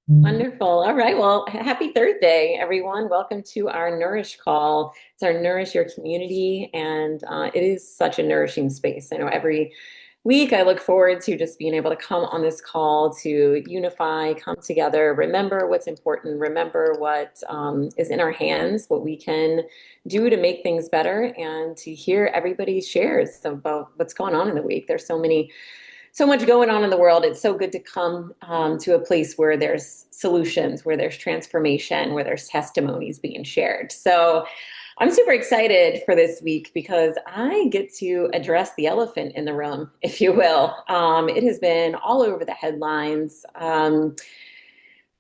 Wonderful. All right. Well, happy Thursday, everyone. Welcome to our Nourish call. It's our Nourish Your Community, and it is such a nourishing space. I know every week I look forward to just being able to come on this call to unify, come together, remember what's important, remember what is in our hands, what we can do to make things better, and to hear everybody's shares about what's going on in the week. There's so much going on in the world. It's so good to come to a place where there's solutions, where there's transformation, where there's testimonies being shared. So I'm super excited for this week because I get to address the elephant in the room, if you will. It has been all over the headlines.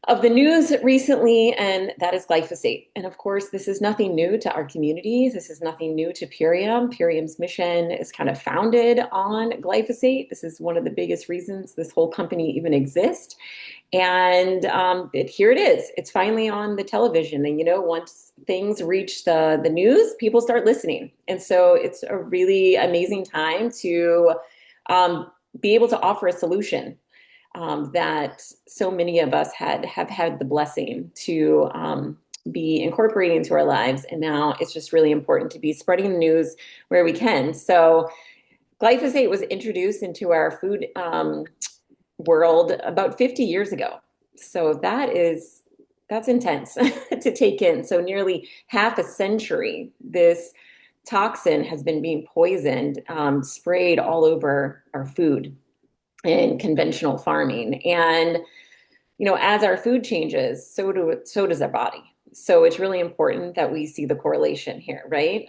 Of the news recently, and that is glyphosate. And of course, this is nothing new to our community. This is nothing new to Purium. Purium's mission is kind of founded on glyphosate. This is one of the biggest reasons this whole company even exists. And here it is. It's finally on the television. And once things reach the news, people start listening. And so it's a really amazing time to be able to offer a solution that so many of us have had the blessing to be incorporating into our lives. And now it's just really important to be spreading the news where we can. So glyphosate was introduced into our food world about 50 years ago. So that's intense to take in. So nearly half a century, this toxin has been being poisoned, sprayed all over our food in conventional farming. And as our food changes, so does our body. So it's really important that we see the correlation here, right?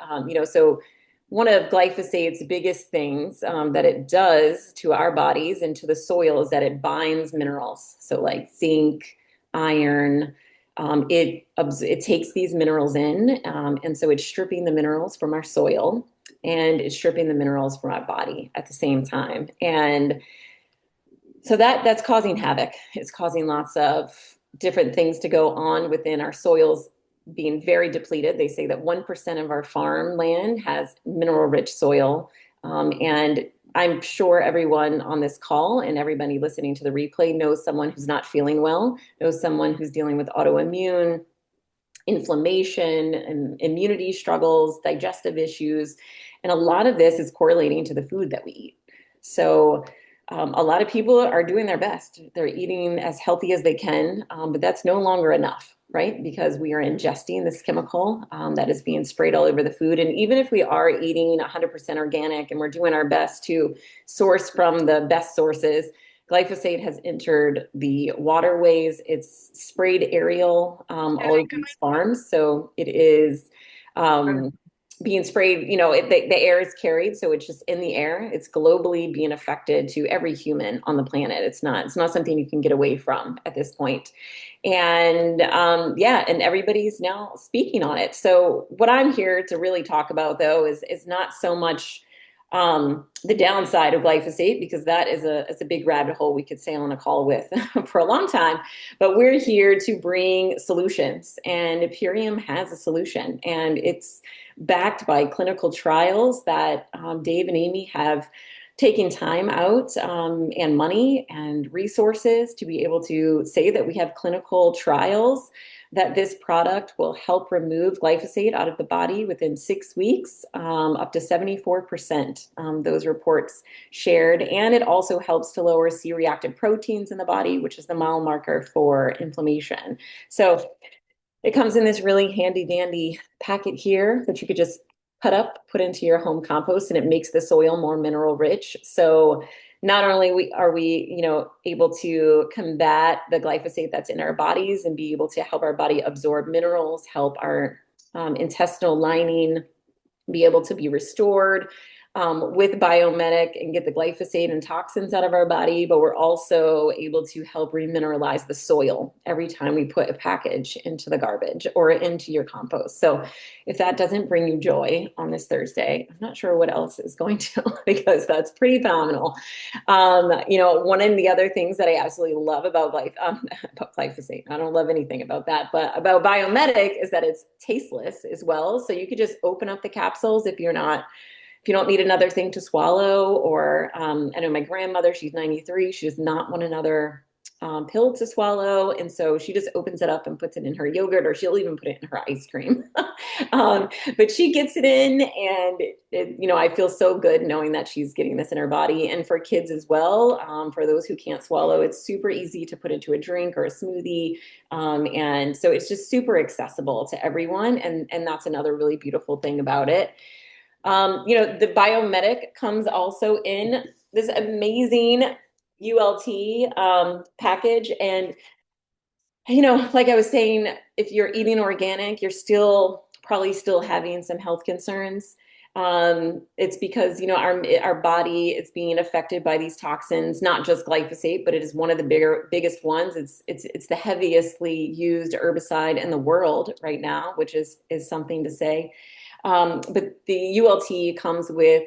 So one of glyphosate's biggest things that it does to our bodies and to the soil is that it binds minerals. So like zinc, iron, it takes these minerals in, and so it's stripping the minerals from our soil and it's stripping the minerals from our body at the same time. And so that's causing havoc. It's causing lots of different things to go on within our soils being very depleted. They say that 1% of our farmland has mineral rich soil. And I'm sure everyone on this call and everybody listening to the replay knows someone who's not feeling well, knows someone who's dealing with autoimmune, inflammation, and immunity struggles, digestive issues. And a lot of this is correlating to the food that we eat. So a lot of people are doing their best. They're eating as healthy as they can, but that's no longer enough, right? Because we are ingesting this chemical that is being sprayed all over the food. And even if we are eating 100% organic and we're doing our best to source from the best sources, glyphosate has entered the waterways. It's sprayed aerial all over these farms. So it is being sprayed, the air is carried, so it's just in the air. It's globally being affected to every human on the planet. It's not something you can get away from at this point. And yeah, and everybody's now speaking on it. So what I'm here to really talk about though is not so much the downside of glyphosate, because that is a big rabbit hole we could sail on a call with for a long time. But we're here to bring solutions, and Purium has a solution, and it's backed by clinical trials that Dave and Amy have taken time out and money and resources to be able to say that we have clinical trials that this product will help remove glyphosate out of the body within 6 weeks, up to 74%. Those reports shared. And it also helps to lower C-reactive proteins in the body, which is the mile marker for inflammation. So it comes in this really handy dandy packet here that you could just cut up, put into your home compost, and it makes the soil more mineral rich. So not only are we, able to combat the glyphosate that's in our bodies and be able to help our body absorb minerals, help our intestinal lining be able to be restored with biomedic and get the glyphosate and toxins out of our body, but we're also able to help remineralize the soil every time we put a package into the garbage or into your compost. So if that doesn't bring you joy on this Thursday, I'm not sure what else is going to, because that's pretty phenomenal. One of the other things that I absolutely love about glyphosate, I don't love anything about that, but about biomedic is that it's tasteless as well. So you could just open up the capsules if you don't need another thing to swallow, or I know my grandmother, she's 93, she does not want another pill to swallow. And so she just opens it up and puts it in her yogurt, or she'll even put it in her ice cream. um, but she gets it in, and I feel so good knowing that she's getting this in her body. And for kids as well, for those who can't swallow, it's super easy to put into a drink or a smoothie. And so it's just super accessible to everyone. And that's another really beautiful thing about it. The Biomedic comes also in this amazing ULT package. And, like I was saying, if you're eating organic, you're probably still having some health concerns. It's because, our body is being affected by these toxins, not just glyphosate, but it is one of the biggest ones. It's the heaviestly used herbicide in the world right now, which is something to say. But the ULT comes with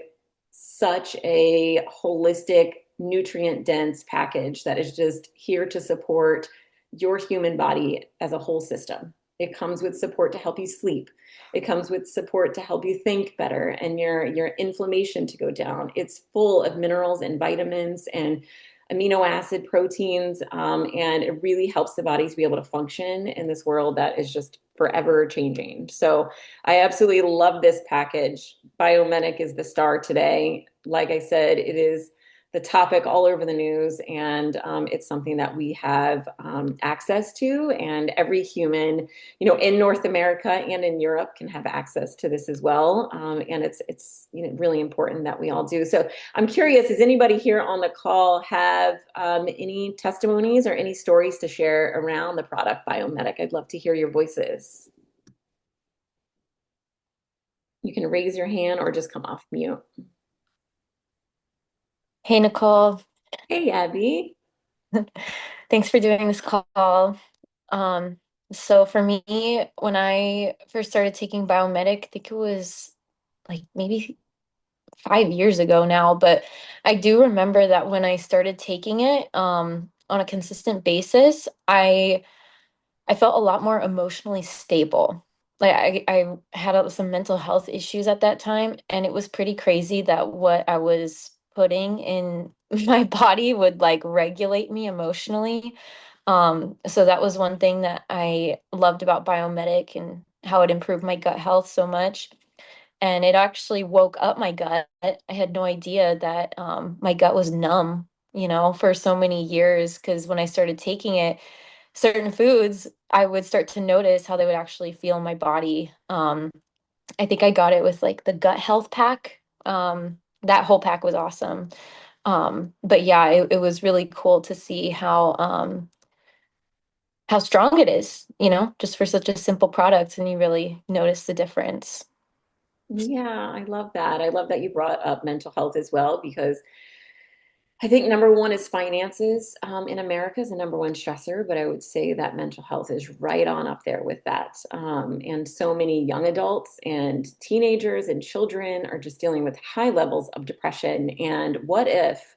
such a holistic, nutrient dense package that is just here to support your human body as a whole system. It comes with support to help you sleep. It comes with support to help you think better and your inflammation to go down. It's full of minerals and vitamins and amino acid proteins, and it really helps the body to be able to function in this world that is just forever changing. So I absolutely love this package. Biomedic is the star today. Like I said, it is the topic all over the news, and it's something that we have access to, and every human, in North America and in Europe can have access to this as well. And it's really important that we all do. So I'm curious, does anybody here on the call have any testimonies or any stories to share around the product Biomedic? I'd love to hear your voices. You can raise your hand or just come off mute. Hey, Nicole. Hey, Abby. Thanks for doing this call. Um, so for me, when I first started taking Biomedic, I think it was like maybe 5 years ago now, but I do remember that when I started taking it, on a consistent basis, I felt a lot more emotionally stable. Like I had some mental health issues at that time, and it was pretty crazy that what I was putting in my body would like regulate me emotionally. So that was one thing that I loved about Biomedic and how it improved my gut health so much. And it actually woke up my gut. I had no idea that my gut was numb, for so many years. Because when I started taking it, certain foods, I would start to notice how they would actually feel in my body. I think I got it with like the gut health pack. That whole pack was awesome. But yeah, it was really cool to see how strong it is, just for such a simple product, and you really notice the difference. Yeah, I love that. I love that you brought up mental health as well, because I think number one is finances in America is the number one stressor, but I would say that mental health is right on up there with that. And so many young adults and teenagers and children are just dealing with high levels of depression. And what if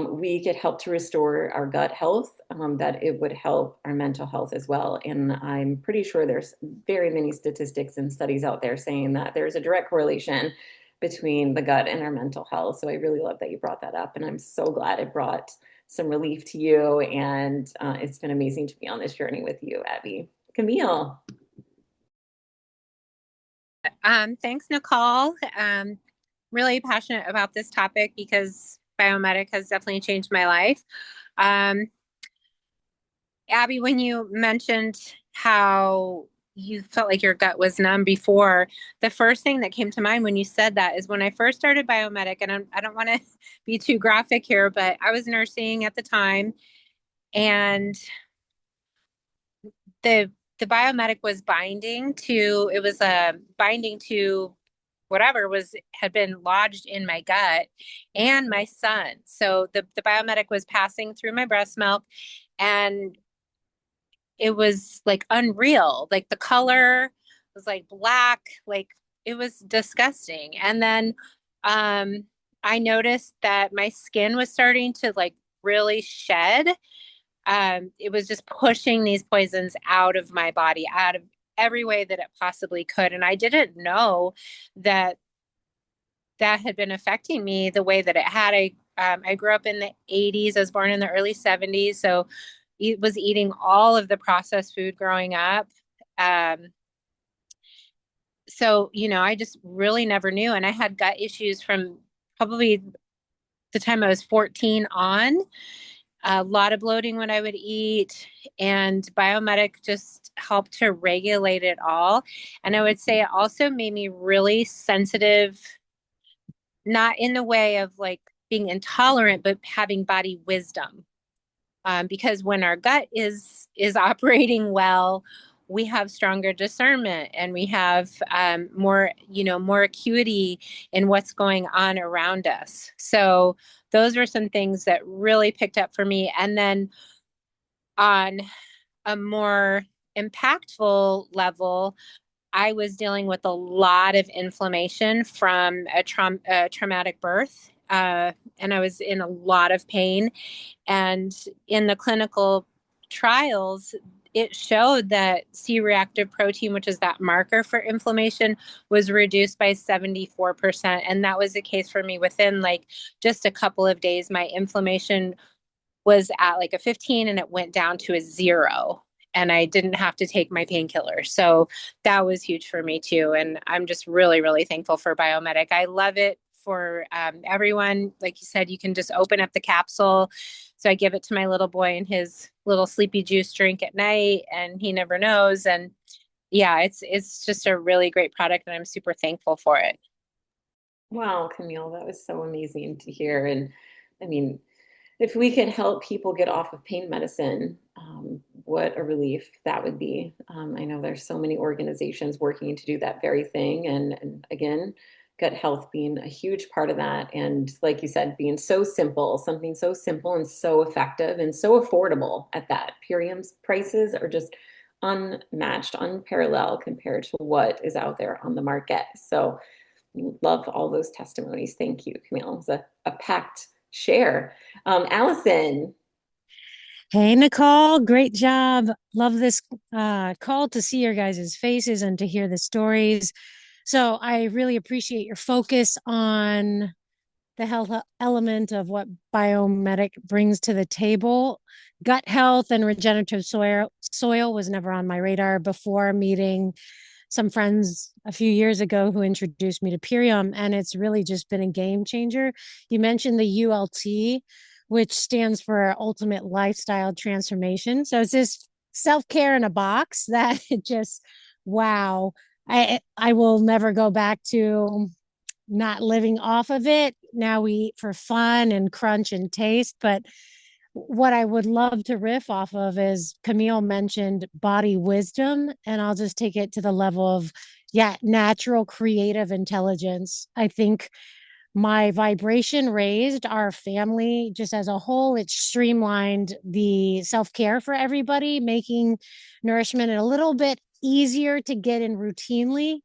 we could help to restore our gut health, that it would help our mental health as well. And I'm pretty sure there's very many statistics and studies out there saying that there's a direct correlation between the gut and our mental health. So I really love that you brought that up. And I'm so glad it brought some relief to you. And it's been amazing to be on this journey with you, Abby. Camille. Thanks, Nicole. Really passionate about this topic because biomedic has definitely changed my life. Um, Abby, when you mentioned how you felt like your gut was numb before, the first thing that came to mind when you said that is when I first started biomedic, and I don't want to be too graphic here, but I was nursing at the time, and the the biomedic was binding to whatever was had been lodged in my gut and my son. So the biomedic was passing through my breast milk, and it was like unreal. Like the color was like black, like it was disgusting. And then I noticed that my skin was starting to like really shed. It was just pushing these poisons out of my body, out of every way that it possibly could. And I didn't know that that had been affecting me the way that it had. I grew up in the 80s. I was born in the early 70s. So was eating all of the processed food growing up. Um, so, I just really never knew. And I had gut issues from probably the time I was 14 on, a lot of bloating when I would eat, and Biomedic just helped to regulate it all. And I would say it also made me really sensitive, not in the way of like being intolerant, but having body wisdom. Because when our gut is operating well, we have stronger discernment and we have more acuity in what's going on around us. So those were some things that really picked up for me. And then on a more impactful level, I was dealing with a lot of inflammation from a traumatic birth. And I was in a lot of pain. And in the clinical trials, it showed that C-reactive protein, which is that marker for inflammation, was reduced by 74%. And that was the case for me within like just a couple of days. My inflammation was at like a 15 and it went down to a 0. And I didn't have to take my painkiller. So that was huge for me too. And I'm just really, really thankful for Biomedic. I love it for everyone. Like you said, you can just open up the capsule. So I give it to my little boy in his little sleepy juice drink at night, and he never knows. And yeah, it's just a really great product, and I'm super thankful for it. Wow, Camille, that was so amazing to hear. And I mean, if we can help people get off of pain medicine, what a relief that would be. I know there's so many organizations working to do that very thing. And again, gut health being a huge part of that. And like you said, being so simple, something so simple and so effective and so affordable at that. Purium's prices are just unmatched, unparalleled compared to what is out there on the market. So love all those testimonies. Thank you, Camille. It was a packed share. Allison. Hey, Nicole, great job. Love this call to see your guys' faces and to hear the stories. So I really appreciate your focus on the health element of what Biomedic brings to the table. Gut health and regenerative soil was never on my radar before meeting some friends a few years ago who introduced me to Purium, and it's really just been a game changer. You mentioned the ULT, which stands for Ultimate Lifestyle Transformation. So it's this self-care in a box that just, wow. I will never go back to not living off of it. Now we eat for fun and crunch and taste, but what I would love to riff off of is Camille mentioned body wisdom, and I'll just take it to the level of, yeah, natural creative intelligence. I think my vibration raised our family just as a whole. It streamlined the self care for everybody, making nourishment a little bit easier to get in routinely.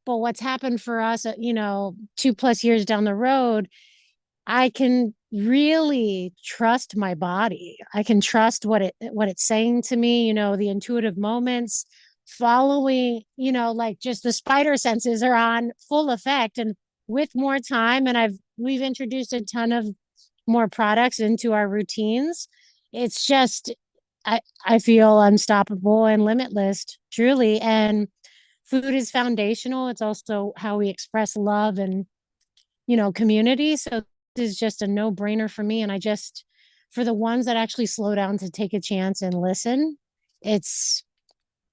But what's happened for us, 2+ years down the road, I can really trust my body. I can trust what it's saying to me, the intuitive moments following, like just the spider senses are on full effect. And with more time, and we've introduced a ton of more products into our routines. It's just I feel unstoppable and limitless, truly. And food is foundational. It's also how we express love and community. So this is just a no-brainer for me. And for the ones that actually slow down to take a chance and listen, it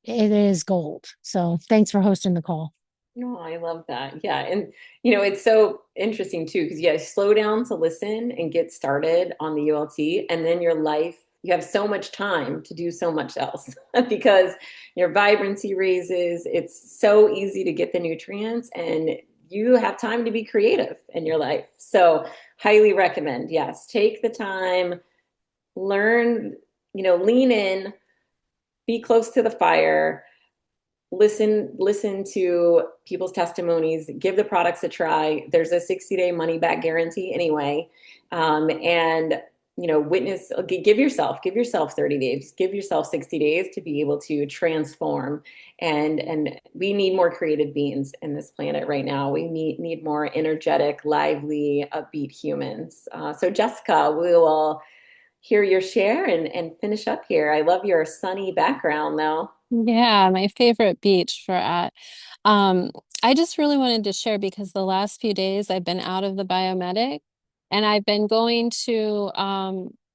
is gold. So thanks for hosting the call. No, I love that. Yeah. And, it's so interesting too, because slow down to listen and get started on the ULT. And then you have so much time to do so much else because your vibrancy raises. It's so easy to get the nutrients and you have time to be creative in your life. So highly recommend. Yes. Take the time, learn, lean in, be close to the fire, listen to people's testimonies, give the products a try. There's a 60-day money back guarantee anyway. And give yourself 30 days, give yourself 60 days to be able to transform. And we need more creative beings in this planet right now. We need more energetic, lively, upbeat humans. So Jessica, we will hear your share and finish up here. I love your sunny background though. Yeah, my favorite beach we're at. Um, I just really wanted to share because the last few days I've been out of the biomedic and I've been going to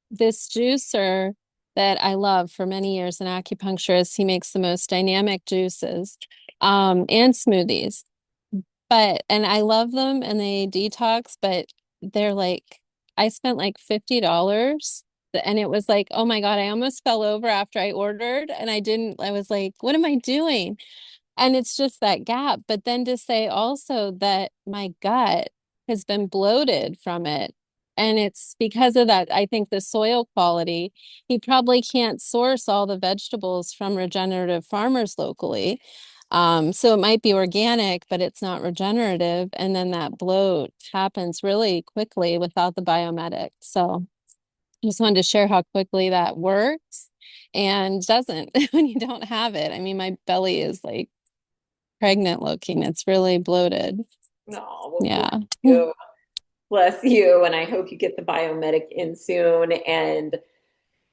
this juicer that I love for many years, an acupuncturist. He makes the most dynamic juices and smoothies. And I love them and they detox, but they're like, I spent like $50 and it was like, oh my God, I almost fell over after I ordered and I was like, what am I doing? And it's just that gap. But then to say also that my gut has been bloated from it. And it's because of that, I think the soil quality, he probably can't source all the vegetables from regenerative farmers locally. So it might be organic, but it's not regenerative. And then that bloat happens really quickly without the biomedic. So I just wanted to share how quickly that works and doesn't when you don't have it. I mean, my belly is like pregnant looking. It's really bloated. Oh, well, bless Yeah. you. Bless you. And I hope you get the biomedic in soon. And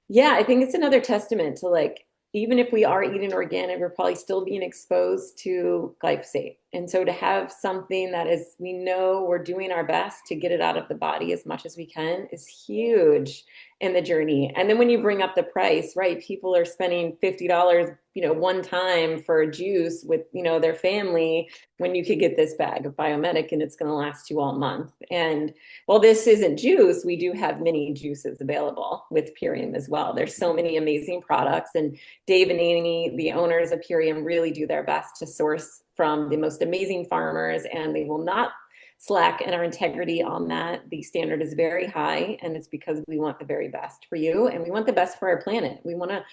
yeah, I think it's another testament to like, even if we are eating organic, we're probably still being exposed to glyphosate. And so to have something that is, we know we're doing our best to get it out of the body as much as we can is huge in the journey. And then when you bring up the price, right? People are spending $50, one time for a juice with, their family when you could get this bag of biomedic and it's going to last you all month. And well, this isn't juice. We do have mini juices available with Purium as well. There's so many amazing products, and Dave and Amy, the owners of Purium, really do their best to source from the most amazing farmers, and they will not slack in our integrity on that. The standard is very high, and it's because we want the very best for you, and we want the best for our planet. We want to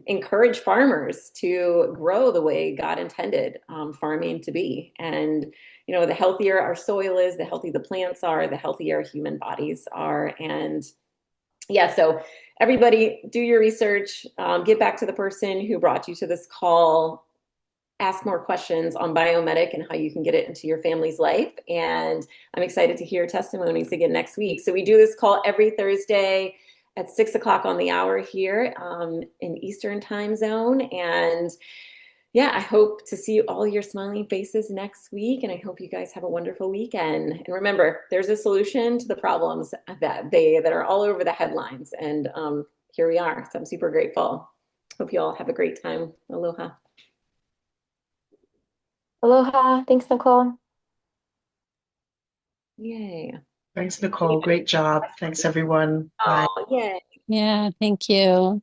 encourage farmers to grow the way God intended farming to be. And, the healthier our soil is, the healthier the plants are, the healthier human bodies are. And yeah, so everybody do your research, get back to the person who brought you to this call, ask more questions on biomedic and how you can get it into your family's life. And I'm excited to hear testimonies again next week. So we do this call every Thursday at 6 o'clock on the hour here in Eastern time zone. And yeah, I hope to see all your smiling faces next week. And I hope you guys have a wonderful weekend. And remember, there's a solution to the problems that are all over the headlines. And here we are. So I'm super grateful. Hope you all have a great time. Aloha. Aloha. Thanks, Nicole. Yay. Thanks, Nicole. Great job. Thanks, everyone. Bye. Oh, yay. Yeah, thank you.